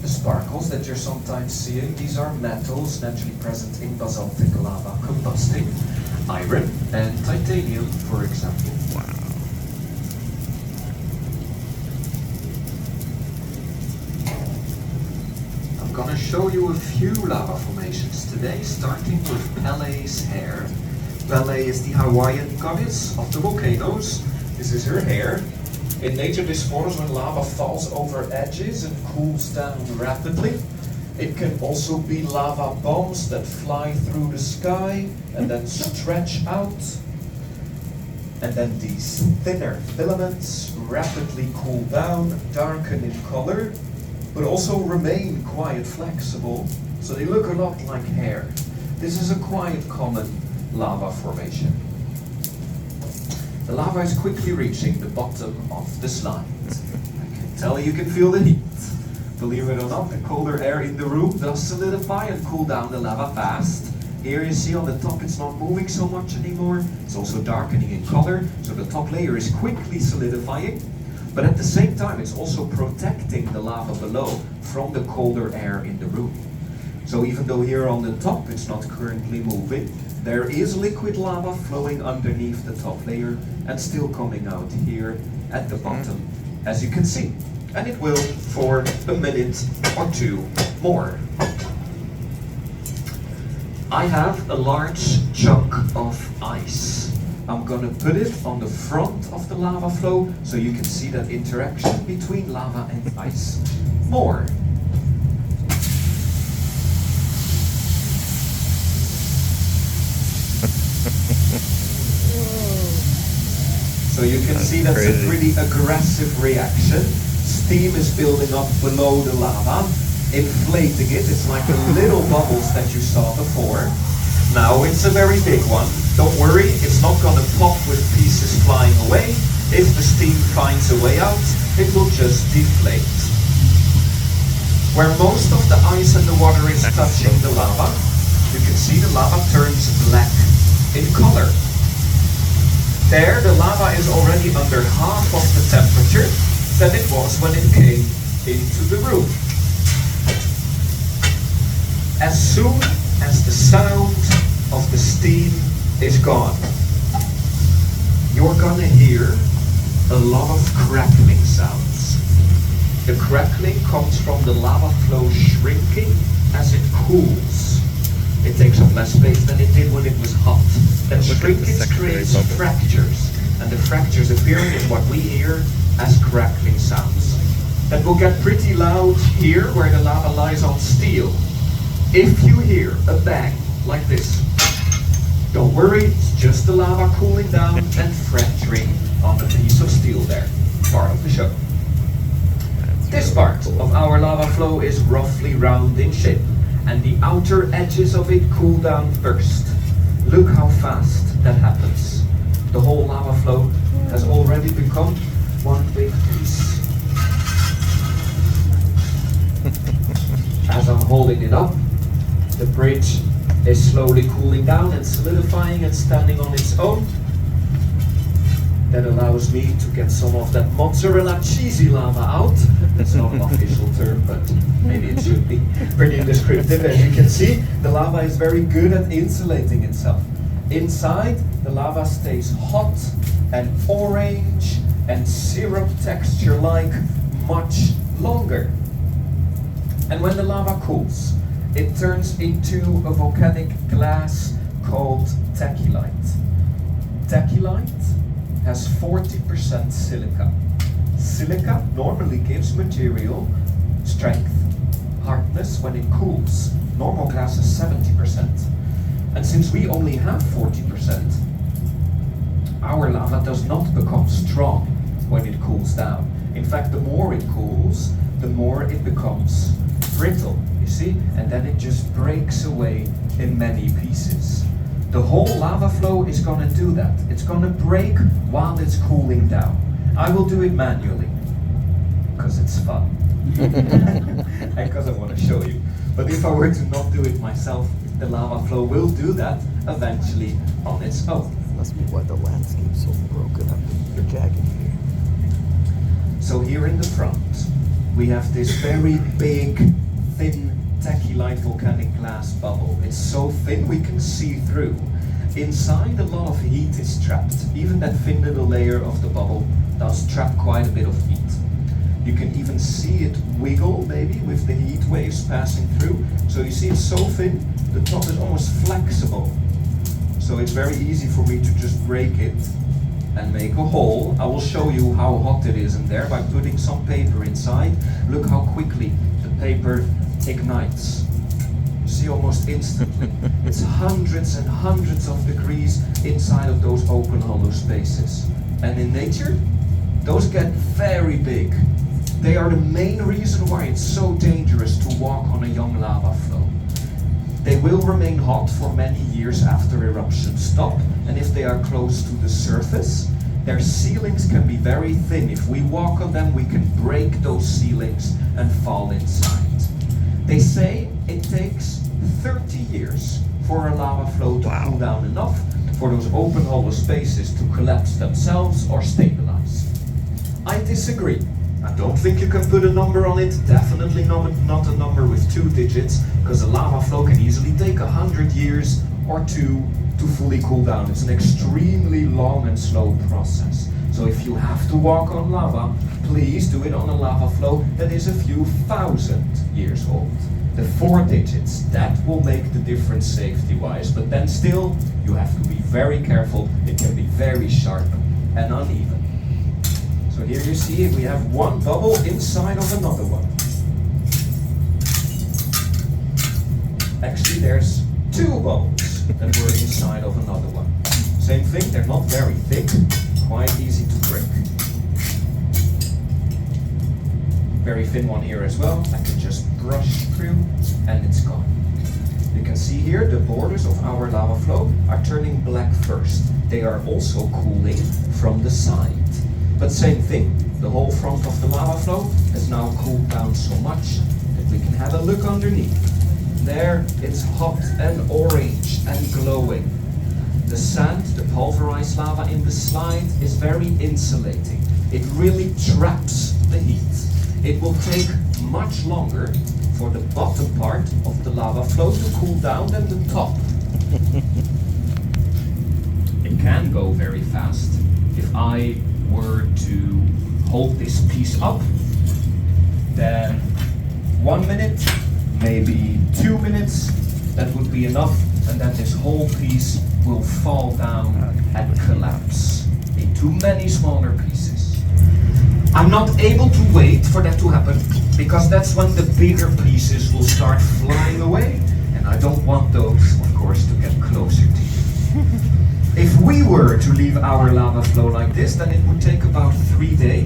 The sparkles that you're sometimes seeing, these are metals naturally present in basaltic lava combusting. Iron and titanium, for example. Wow. I'm gonna show you a few lava formations today, starting with Pele's hair. Pele is the Hawaiian goddess of the volcanoes. This is her hair. In nature, this forms when lava falls over edges and cools down rapidly. It can also be lava bombs that fly through the sky and then stretch out. And then these thinner filaments rapidly cool down, darken in color, but also remain quite flexible, so they look a lot like hair. This is a quite common lava formation. The lava is quickly reaching the bottom of the slide. I can tell you can feel the heat. Believe it or not, the colder air in the room does solidify and cool down the lava fast. Here you see on the top it's not moving so much anymore. It's also darkening in color, so the top layer is quickly solidifying. But at the same time, it's also protecting the lava below from the colder air in the room. So even though here on the top it's not currently moving, there is liquid lava flowing underneath the top layer and still coming out here at the bottom, as you can see. And it will for a minute or two more. I have a large chunk of ice. I'm gonna put it on the front of the lava flow so you can see that interaction between lava and ice more. So you can see that's a pretty aggressive reaction. Steam is building up below the lava, inflating it. It's like the little bubbles that you saw before. Now it's a very big one. Don't worry, it's not going to pop with pieces flying away. If the steam finds a way out, it will just deflate. Where most of the ice and the water is touching the lava, you can see the lava turns black in color. There, the lava is already under half of the temperature than it was when it came into the room. As soon as the sound of the steam is gone, you're gonna hear a lot of crackling sounds. The crackling comes from the lava flow shrinking as it cools. It takes up less space than it did when it was hot. That shrinkage creates fractures, and the fractures appearing is what we hear as crackling sounds. That will get pretty loud here where the lava lies on steel. If you hear a bang like this, don't worry, it's just the lava cooling down and fracturing on a piece of steel there. Part of the show. This part of our lava flow is roughly round in shape, and the outer edges of it cool down first. Look how fast that happens. The whole lava flow has already become one big piece. As I'm holding it up, the bridge is slowly cooling down and solidifying and standing on its own. That allows me to get some of that mozzarella cheesy lava out. That's not an official term, but maybe it should be. Pretty descriptive. As you can see, the lava is very good at insulating itself. Inside, the lava stays hot and orange and syrup texture-like much longer. And when the lava cools, it turns into a volcanic glass called tacky. Tacky has 40% silica. Silica normally gives material strength, hardness when it cools. Normal glass is 70%. And since we only have 40%, our lava does not become strong when it cools down. In fact, the more it cools, the more it becomes brittle, you see? And then it just breaks away in many pieces. The whole lava flow is going to do that. It's going to break while it's cooling down. I will do it manually, because it's fun. And because I want to show you. But if I were to not do it myself, the lava flow will do that eventually on its own. Must be why the landscape's so broken up. You're jagged here. So here in the front, we have this very big, thin, tacky light volcanic glass bubble. It's so thin we can see through. Inside, a lot of heat is trapped. Even that thin little layer of the bubble does trap quite a bit of heat. You can even see it wiggle, maybe, with the heat waves passing through. So you see it's so thin, the top is almost flexible. So it's very easy for me to just break it and make a hole. I will show you how hot it is in there by putting some paper inside. Look how quickly the paper ignites. You see, almost instantly. It's hundreds and hundreds of degrees inside of those open hollow spaces. And in nature, those get very big. They are the main reason why it's so dangerous to walk on a young lava flow. They will remain hot for many years after eruptions stop, and if they are close to the surface, their ceilings can be very thin. If we walk on them, we can break those ceilings and fall inside. They say it takes 30 years for a lava flow to cool down enough for those open hollow spaces to collapse themselves or stabilize. I disagree. I don't think you can put a number on it, definitely not a number with 2 digits, because a lava flow can easily take 100 years or 2 to fully cool down. It's an extremely long and slow process. So if you have to walk on lava, please do it on a lava flow that is a few thousand years old. The 4 digits, that will make the difference safety-wise, but then still, you have to be very careful. It can be very sharp and uneven. So here you see we have one bubble inside of another one. Actually, there's 2 bubbles that were inside of another one. Same thing, they're not very thick, quite easy to break. Very thin one here as well. I can just brush through and it's gone. You can see here the borders of our lava flow are turning black first. They are also cooling from the side. But same thing, the whole front of the lava flow has now cooled down so much that we can have a look underneath. There, it's hot and orange and glowing. The sand, the pulverized lava in the slide, is very insulating. It really traps the heat. It will take much longer for the bottom part of the lava flow to cool down than the top. It can go very fast. If I were to hold this piece up, then 1 minute, maybe 2 minutes, that would be enough, and then this whole piece will fall down and collapse into many smaller pieces. I'm not able to wait for that to happen, because that's when the bigger pieces will start flying away, and I don't want those, of course, to get closer to you. If we were to leave our lava flow like this, then it would take about 3 days.